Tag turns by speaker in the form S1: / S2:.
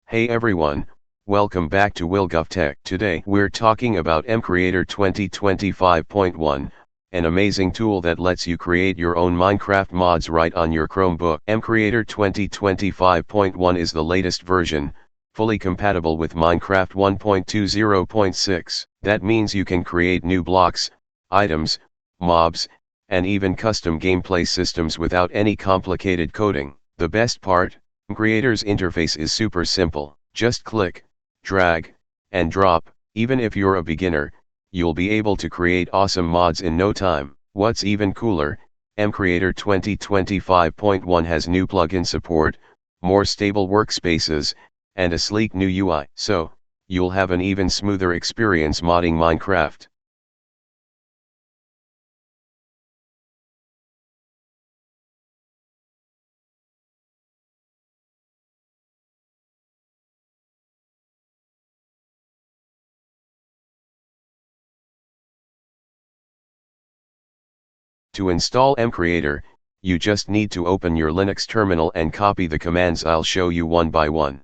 S1: Hey everyone, welcome back to WillGovTech. Today we're talking about MCreator 2025.1, an amazing tool that lets you create your own Minecraft mods right on your Chromebook. MCreator 2025.1 is the latest version, fully compatible with Minecraft 1.20.6. That means you can create new blocks, items, mobs, and even custom gameplay systems without any complicated coding. The best part? MCreator's interface is super simple. Just click, drag, and drop. Even if you're a beginner, you'll be able to create awesome mods in no time. What's even cooler, MCreator 2025.1 has new plugin support, more stable workspaces, and a sleek new UI. So, you'll have an even smoother experience modding Minecraft. To install MCreator, you just need to open your Linux terminal and copy the commands I'll show you one by one.